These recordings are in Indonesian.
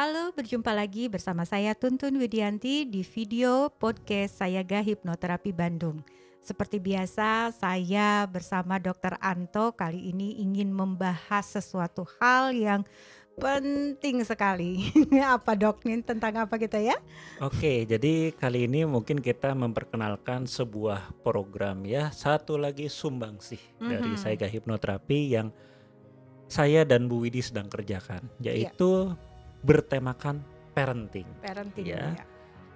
Halo, berjumpa lagi bersama saya Tuntun Widianti di video podcast Sayaga Hipnoterapi Bandung. Seperti biasa, saya bersama Dr. Anto kali ini ingin membahas sesuatu hal yang penting sekali. Apa dok, nih tentang apa kita ya? Oke, jadi kali ini mungkin kita memperkenalkan sebuah program ya, satu lagi sumbangsih dari Mhm. Sayaga Hipnoterapi yang saya dan Bu Widi sedang kerjakan, Iya, yaitu bertemakan parenting. parenting Ya, ya,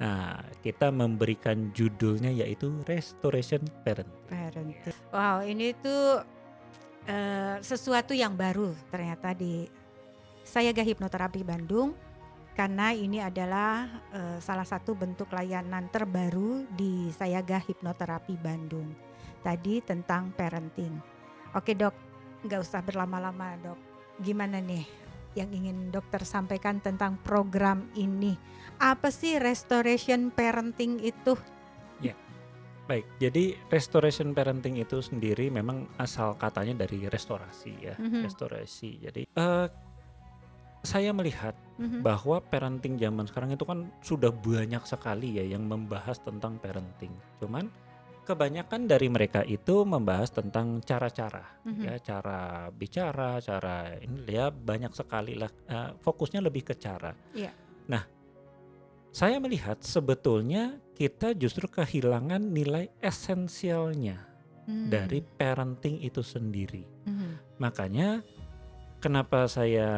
nah kita memberikan judulnya yaitu Restoration Parenting. parenting. Wow, ini tuh sesuatu yang baru ternyata di Sayaga Hipnoterapi Bandung. Karena ini adalah salah satu bentuk layanan terbaru di Sayaga Hipnoterapi Bandung. Tadi tentang parenting. Oke dok, nggak usah berlama-lama dok. Gimana nih yang ingin dokter sampaikan tentang program ini? Apa sih restoration parenting itu? Ya, baik. Jadi restoration parenting itu sendiri memang asal katanya dari restorasi ya, Mhm, restorasi. Jadi saya melihat mhm. bahwa parenting zaman sekarang itu kan sudah banyak sekali ya yang membahas tentang parenting. Cuman kebanyakan dari mereka itu membahas tentang cara-cara Mhm. ya, cara bicara, cara ini ya banyak sekali lah, fokusnya lebih ke cara. Iya. Nah, saya melihat sebetulnya kita justru kehilangan nilai esensialnya dari Hmm. parenting itu sendiri. Mhm. Makanya kenapa saya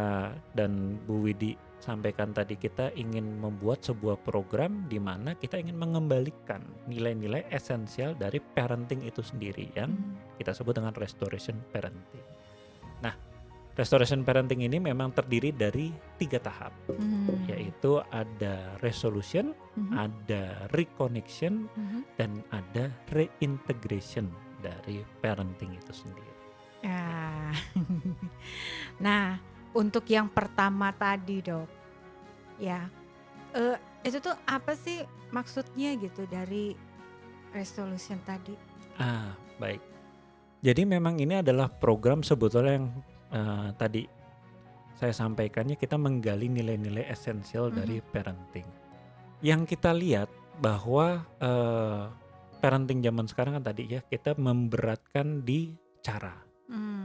dan Bu Widi sampaikan tadi kita ingin membuat sebuah program di mana kita ingin mengembalikan nilai-nilai esensial dari parenting itu sendiri yang Hmm. kita sebut dengan restoration parenting. Nah, restoration parenting ini memang terdiri dari 3 tahap, Hmm. yaitu ada resolution, Mhm. ada reconnection, Mhm. dan ada reintegration dari parenting itu sendiri. Ah. Nah, untuk yang pertama tadi dok, ya, eee, itu tuh apa sih maksudnya gitu dari resolution tadi? Baik. Jadi memang ini adalah program sebetulnya yang tadi saya sampaikannya kita menggali nilai-nilai esensial dari Mhm. parenting. Yang kita lihat bahwa parenting zaman sekarang kan tadi ya kita memberatkan di cara.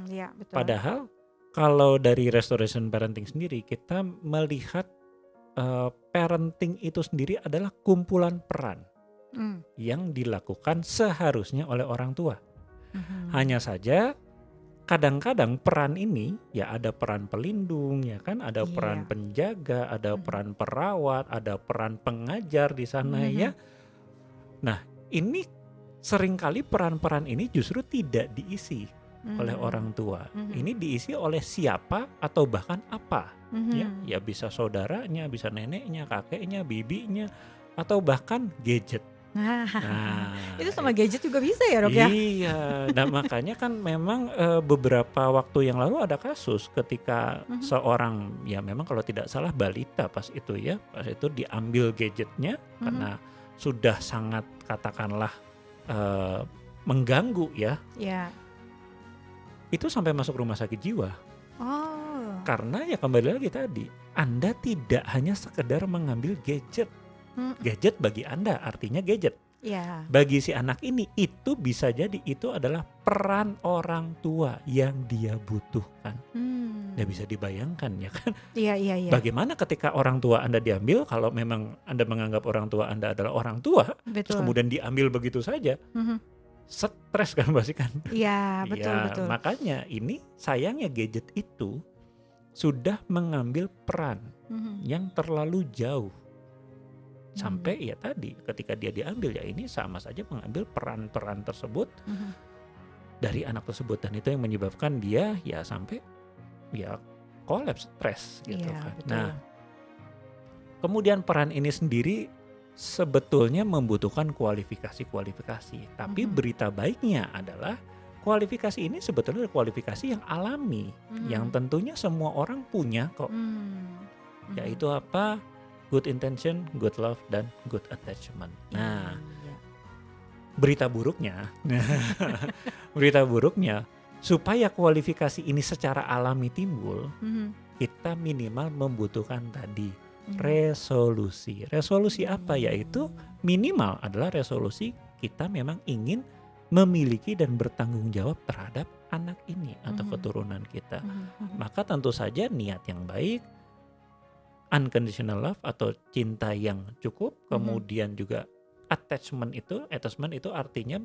Iya betul. Padahal kalau dari restoration parenting sendiri kita melihat parenting itu sendiri adalah kumpulan peran Mmm. yang dilakukan seharusnya oleh orang tua. Mhm. Hanya saja kadang-kadang peran ini ya ada peran pelindung ya kan, ada peran Iya. penjaga, ada Mhm. peran perawat, ada peran pengajar di sana ya. Mhm. Nah, ini seringkali peran-peran ini justru tidak diisi oleh Mmm. orang tua. Mhm. Ini diisi oleh siapa atau bahkan apa ya. Mhm. Ya bisa saudaranya, bisa neneknya, kakeknya, bibinya, atau bahkan gadget. Nah, Nah, itu sama gadget juga bisa ya dok ya? iya, nah makanya kan memang, beberapa waktu yang lalu ada kasus ketika Mhm. seorang, ya memang kalau tidak salah balita pas itu ya, pas itu diambil gadgetnya Mhm. karena sudah sangat katakanlah, eee, mengganggu ya, Iya. itu sampai masuk rumah sakit jiwa. Oh. Karena ya kembali lagi tadi, Anda tidak hanya sekedar mengambil gadget. Mhm. Gadget bagi Anda artinya gadget. Iya. Bagi si anak ini itu bisa jadi itu adalah peran orang tua yang dia butuhkan. Nggak bisa Mmm. dibayangkan ya kan. Iya iya iya. Bagaimana ketika orang tua Anda diambil kalau memang Anda menganggap orang tua Anda adalah orang tua, terus Betul. kemudian diambil begitu saja, Mhm. stres kan pasti kan. Iya, betul Ya betul. makanya ini sayangnya gadget itu sudah mengambil peran Mhm. yang terlalu jauh. Mmm. Sampai ya tadi ketika dia diambil ya ini sama saja mengambil peran-peran tersebut Mhm. dari anak tersebut dan itu yang menyebabkan dia ya sampai ya kolaps stres gitu Iya, kan. betul. Nah, kemudian peran ini sendiri sebetulnya membutuhkan kualifikasi-kualifikasi. Tapi Mhm. berita baiknya adalah kualifikasi ini sebetulnya kualifikasi yang alami yang Mhm. tentunya semua orang punya kok. Mmm. Mhm. Yaitu apa? Good intention, good love, dan good attachment. Nah, Iya. berita buruknya, berita buruknya, supaya kualifikasi ini secara alami timbul, Mhm. kita minimal membutuhkan tadi resolusi. Resolusi apa? Hmm. Yaitu minimal adalah resolusi kita memang ingin memiliki dan bertanggung jawab terhadap anak ini atau keturunan kita. Maka tentu saja niat yang baik, unconditional love atau cinta yang cukup, kemudian juga attachment itu artinya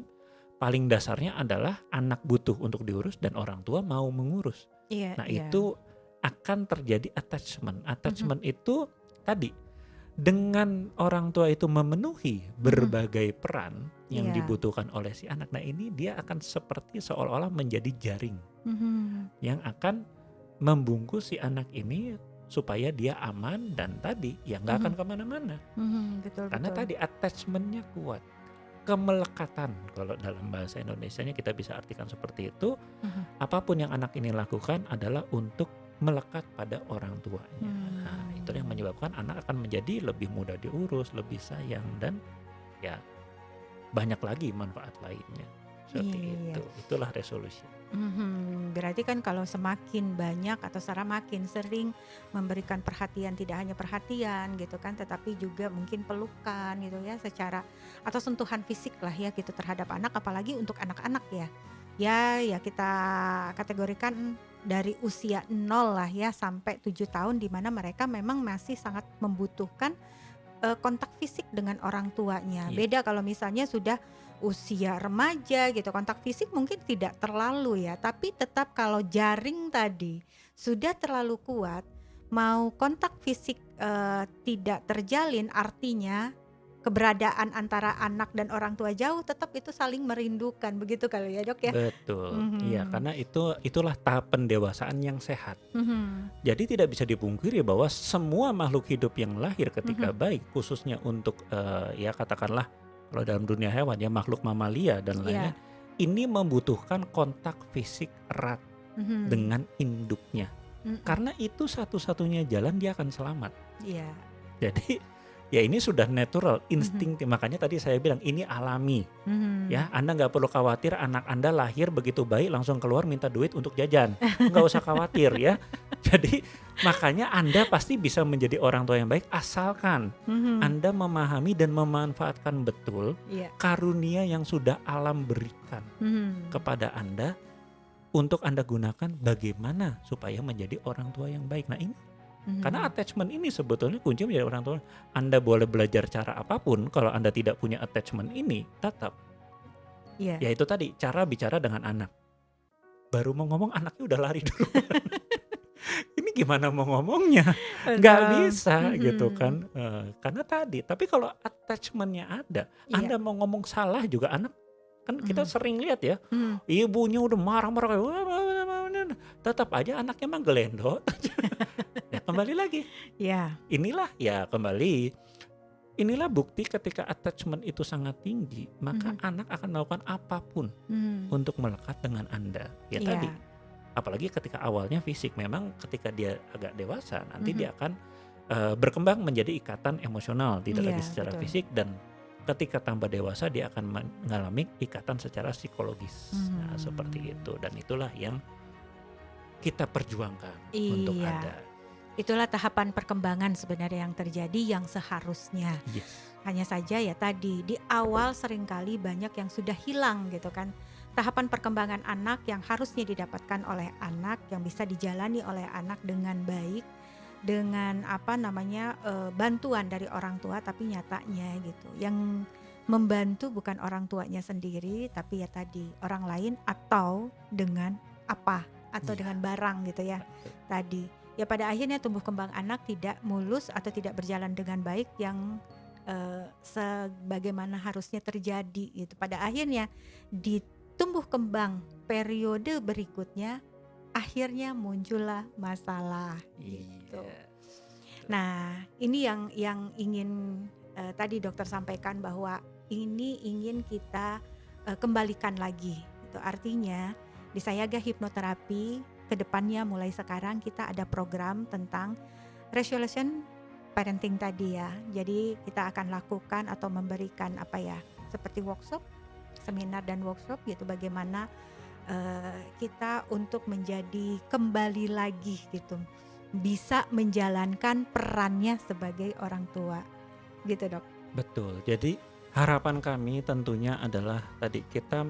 paling dasarnya adalah anak butuh untuk diurus dan orang tua mau mengurus. Iya, Nah iya. itu akan terjadi attachment. Attachment itu tadi dengan orang tua itu memenuhi berbagai peran yang Iya. dibutuhkan oleh si anak. Nah ini dia akan seperti seolah-olah menjadi jaring yang akan membungkus si anak ini supaya dia aman dan tadi ya nggak akan kemana-mana. Betul, Karena betul. tadi attachment-nya kuat. Kemelekatan kalau dalam bahasa Indonesianya kita bisa artikan seperti itu. Apapun yang anak ini lakukan adalah untuk melekat pada orang tuanya. Nah, itu yang menyebabkan anak akan menjadi lebih mudah diurus, lebih sayang dan ya banyak lagi manfaat lainnya. Seperti Iya. itu. Itulah resolusi. Berarti kan kalau semakin banyak atau secara makin sering memberikan perhatian, tidak hanya perhatian gitu kan, tetapi juga mungkin pelukan gitu ya, secara atau sentuhan fisik lah ya gitu terhadap anak, apalagi untuk anak-anak ya. Ya kita kategorikan dari usia 0 lah ya sampai 7 tahun, di mana mereka memang masih sangat membutuhkan kontak fisik dengan orang tuanya. Iya. Beda kalau misalnya sudah usia remaja gitu, kontak fisik mungkin tidak terlalu ya, tapi tetap kalau jaring tadi sudah terlalu kuat, mau kontak fisik tidak terjalin, artinya keberadaan antara anak dan orang tua jauh, tetap itu saling merindukan, begitu kali ya Dok ya? Betul. Iya, karena itulah tahap pendewasaan yang sehat. Mhm. Jadi tidak bisa dipungkiri bahwa semua makhluk hidup yang lahir ketika baik, khususnya untuk ya katakanlah kalau dalam dunia hewan ya makhluk mamalia dan lainnya, ini membutuhkan kontak fisik erat dengan induknya. Karena itu satu-satunya jalan dia akan selamat. Iya. Jadi ya ini sudah natural, instingtif. Makanya tadi saya bilang ini alami. Ya, Anda nggak perlu khawatir anak Anda lahir begitu baik langsung keluar minta duit untuk jajan. Nggak usah khawatir ya. Jadi makanya Anda pasti bisa menjadi orang tua yang baik asalkan Anda memahami dan memanfaatkan betul karunia yang sudah alam berikan kepada Anda untuk Anda gunakan bagaimana supaya menjadi orang tua yang baik. Nah ini karena attachment ini sebetulnya kunci menjadi orang tua. Anda boleh belajar cara apapun, kalau Anda tidak punya attachment ini, tetap. Ya itu tadi, cara bicara dengan anak. Baru mau ngomong anaknya udah lari dulu. Ini gimana mau ngomongnya? Nggak bisa gitu kan. Karena tadi, tapi kalau attachment-nya ada, Anda mau ngomong salah juga anak, kan kita sering lihat ya, ibunya udah marah-marah, tetap aja anaknya emang gelendot. Ya kembali lagi. Inilah ya kembali. Inilah bukti ketika attachment itu sangat tinggi, maka anak akan melakukan apapun untuk melekat dengan Anda. Ya tadi, apalagi ketika awalnya fisik, memang ketika dia agak dewasa nanti dia akan berkembang menjadi ikatan emosional, tidak lagi secara fisik, dan ketika tambah dewasa dia akan mengalami ikatan secara psikologis. Nah, seperti itu, dan itulah yang kita perjuangkan untuk ada. Itulah tahapan perkembangan sebenarnya yang terjadi yang seharusnya. Hanya saja ya tadi di awal seringkali banyak yang sudah hilang gitu kan. Tahapan perkembangan anak yang harusnya didapatkan oleh anak, yang bisa dijalani oleh anak dengan baik, dengan bantuan dari orang tua, tapi nyatanya gitu. Yang membantu bukan orang tuanya sendiri, tapi ya tadi orang lain atau dengan atau dengan barang gitu ya. Tadi ya pada akhirnya tumbuh kembang anak tidak mulus atau tidak berjalan dengan baik yang sebagaimana harusnya terjadi gitu. Pada akhirnya di tumbuh kembang periode berikutnya akhirnya muncullah masalah gitu. Nah, ini yang ingin tadi dokter sampaikan, bahwa ini ingin kita kembalikan lagi. Itu artinya di Sayaga Hipnoterapi kedepannya mulai sekarang kita ada program tentang resolution parenting tadi ya. Jadi kita akan lakukan atau memberikan seperti workshop, seminar dan workshop, yaitu bagaimana kita untuk menjadi kembali lagi gitu, bisa menjalankan perannya sebagai orang tua. Gitu, Dok. Betul. Jadi harapan kami tentunya adalah tadi kita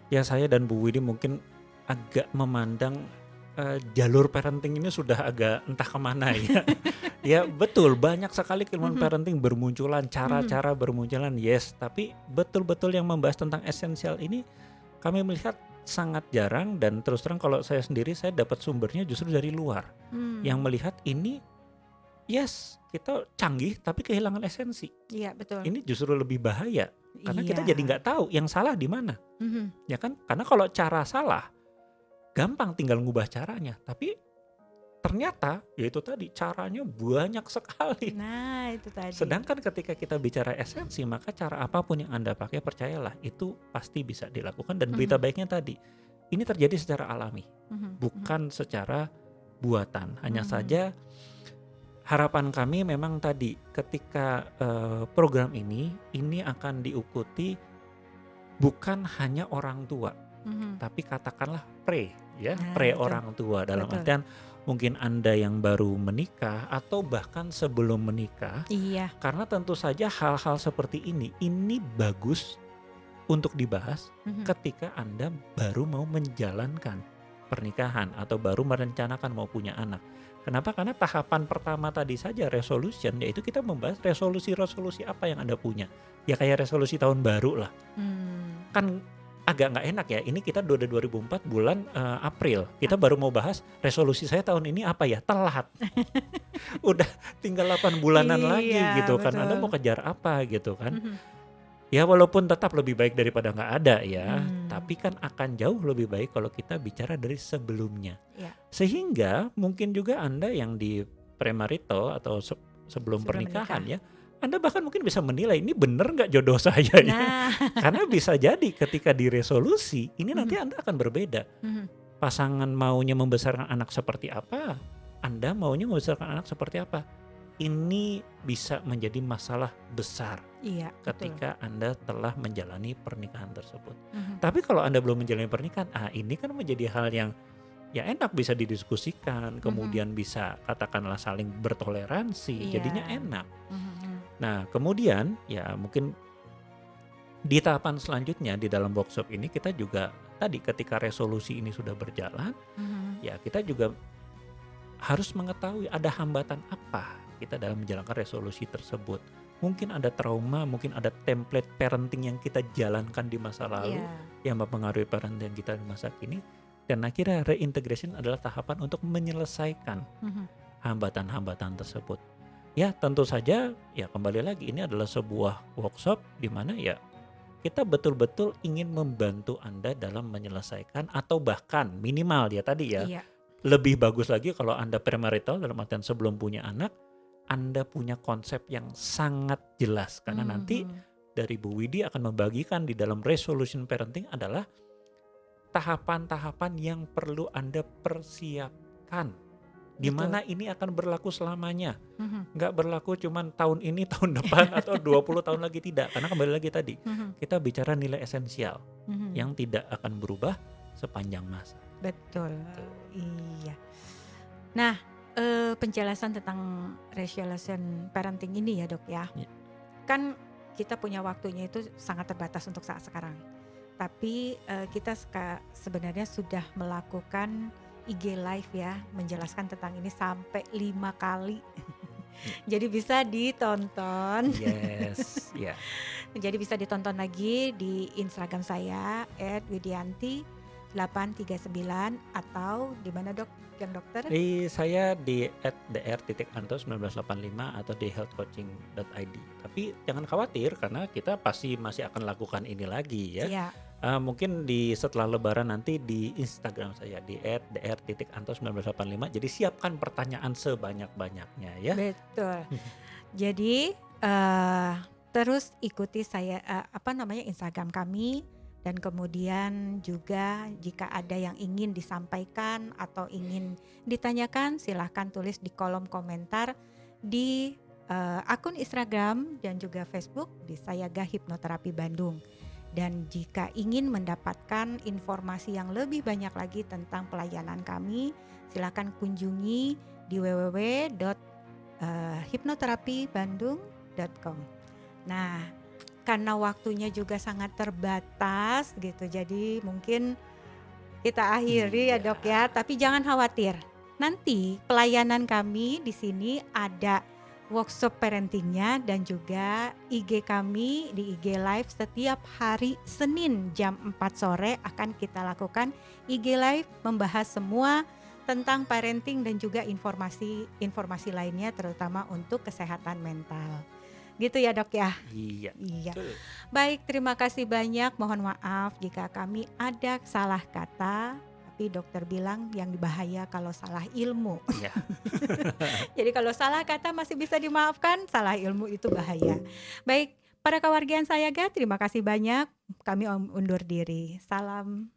ya saya dan Bu Widi mungkin agak memandang jalur parenting ini sudah agak entah kemana ya. Ya betul, banyak sekali ilmuwan Mhm, parenting bermunculan, mhm. cara-cara bermunculan, yes. Tapi betul-betul yang membahas tentang esensial ini kami melihat sangat jarang, dan terus terang kalau saya sendiri saya dapat sumbernya justru dari luar. Yang Mmm, melihat ini, yes, kita canggih tapi kehilangan esensi. iya betul. Ini justru lebih bahaya karena kita Iya. jadi nggak tahu yang salah di mana, Mhm. ya kan? Karena kalau cara salah, gampang tinggal ngubah caranya. Tapi ternyata yaitu tadi caranya banyak sekali. Nah, itu tadi. Sedangkan ketika kita bicara esensi, maka cara apapun yang Anda pakai percayalah itu pasti bisa dilakukan, dan berita Mhm, baiknya tadi, ini terjadi secara alami, mhm, mhm, bukan secara buatan. Hanya mhm. saja harapan kami memang tadi ketika program ini akan diikuti bukan hanya orang tua, Mhm. tapi katakanlah ya, Nah, betul orang tua, dalam betul. artian mungkin Anda yang baru menikah atau bahkan sebelum menikah, Iya. karena tentu saja hal-hal seperti ini bagus untuk dibahas Mhm. ketika Anda baru mau menjalankan pernikahan atau baru merencanakan mau punya anak. Kenapa? Karena tahapan pertama tadi saja resolution, yaitu kita membahas resolusi-resolusi apa yang Anda punya. Ya kayak resolusi tahun baru lah. Mmm. Kan agak nggak enak ya, ini kita udah 2004 bulan April, kita baru mau bahas resolusi saya tahun ini apa ya, telat. Udah tinggal 8 bulanan lagi Iya, gitu kan, Anda betul. mau kejar apa gitu kan. Mhm. Ya walaupun tetap lebih baik daripada nggak ada ya, Mmm. tapi kan akan jauh lebih baik kalau kita bicara dari sebelumnya. Iya, Sehingga mungkin juga Anda yang di premarital atau sebelum sebelum pernikahan menikah. ya, Anda bahkan mungkin bisa menilai ini bener nggak jodoh saya ya. Nah. Karena bisa jadi ketika di resolusi ini Mhm, nanti Anda akan berbeda. mhm. Pasangan maunya membesarkan anak seperti apa, Anda maunya membesarkan anak seperti apa. Ini bisa menjadi masalah besar Iya, betul. ketika Anda telah menjalani pernikahan tersebut. Mhm. Tapi kalau Anda belum menjalani pernikahan, ini kan menjadi hal yang ya enak, bisa didiskusikan, Mhm. kemudian bisa katakanlah saling bertoleransi, jadinya Iya. enak. Mhm, mhm. Nah, kemudian ya mungkin di tahapan selanjutnya di dalam workshop ini kita juga tadi ketika resolusi ini sudah berjalan, Mhm. ya kita juga harus mengetahui ada hambatan apa kita dalam menjalankan resolusi tersebut. Mungkin ada trauma, mungkin ada template parenting yang kita jalankan di masa lalu Iya. yang mempengaruhi parenting kita di masa kini. Dan akhirnya reintegration adalah tahapan untuk menyelesaikan Mhm. hambatan-hambatan tersebut. Ya tentu saja ya kembali lagi ini adalah sebuah workshop di mana ya kita betul-betul ingin membantu Anda dalam menyelesaikan atau bahkan minimal ya tadi ya, Iya. lebih bagus lagi kalau Anda premarital dalam artian sebelum punya anak, Anda punya konsep yang sangat jelas. Karena nanti Mhm. dari Bu Widi akan membagikan di dalam resolution parenting adalah tahapan-tahapan yang perlu Anda persiapkan. Di Betul. mana ini akan berlaku selamanya. Mhm. Nggak berlaku cuman tahun ini, tahun depan, atau 20 tahun lagi, tidak. Karena kembali lagi tadi, Mhm. kita bicara nilai esensial Mhm. yang tidak akan berubah sepanjang masa. Betul. Tuh. Iya. Nah, penjelasan tentang resolution parenting ini ya, Dok, ya. Ya. Kan kita punya waktunya itu sangat terbatas untuk saat sekarang. Tapi kita sebenarnya sudah melakukan IG live ya, menjelaskan tentang ini sampai 5 kali. Jadi bisa ditonton. Yes, ya. Jadi bisa ditonton lagi di Instagram saya @widianti839 atau di mana, Dok, yang dokter? Saya di @dr.anto1985 atau di healthcoaching.id. Tapi jangan khawatir karena kita pasti masih akan lakukan ini lagi ya. Iya, Mungkin setelah Lebaran nanti di Instagram saya di @dr.anto1985. Jadi siapkan pertanyaan sebanyak-banyaknya ya. betul. Jadi terus ikuti saya Instagram kami, dan kemudian juga jika ada yang ingin disampaikan atau ingin ditanyakan silahkan tulis di kolom komentar di akun Instagram dan juga Facebook di Saya Gah Hipnoterapi Bandung. Dan jika ingin mendapatkan informasi yang lebih banyak lagi tentang pelayanan kami, silakan kunjungi di www.hipnoterapibandung.com. Nah, karena waktunya juga sangat terbatas gitu, jadi mungkin kita akhiri ya Iya. Dok ya, tapi jangan khawatir. Nanti pelayanan kami di sini ada workshop parentingnya dan juga IG kami di IG Live setiap hari Senin jam 4 sore akan kita lakukan IG Live membahas semua tentang parenting dan juga informasi lainnya terutama untuk kesehatan mental. Gitu ya Dok ya? Iya. Iya. Betul. Baik, terima kasih banyak. Mohon maaf jika kami ada salah kata. Tapi dokter bilang yang bahaya kalau salah ilmu. Iya. Jadi kalau salah kata masih bisa dimaafkan, salah ilmu itu bahaya. Baik, para keluargaan saya terima kasih banyak. Kami undur diri. Salam.